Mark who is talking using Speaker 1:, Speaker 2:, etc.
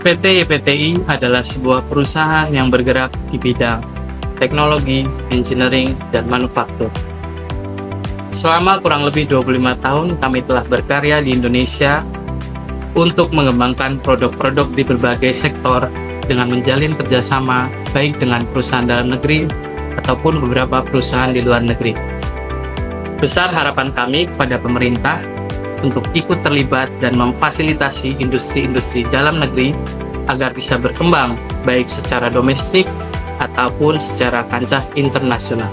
Speaker 1: PT YPTI adalah sebuah perusahaan yang bergerak di bidang teknologi, engineering, dan manufaktur. Selama kurang lebih 25 tahun, kami telah berkarya di Indonesia untuk mengembangkan produk-produk di berbagai sektor dengan menjalin kerjasama baik dengan perusahaan dalam negeri ataupun beberapa perusahaan di luar negeri. Besar harapan kami kepada pemerintah untuk ikut terlibat dan memfasilitasi industri-industri dalam negeri agar bisa berkembang baik secara domestik ataupun secara kancah internasional.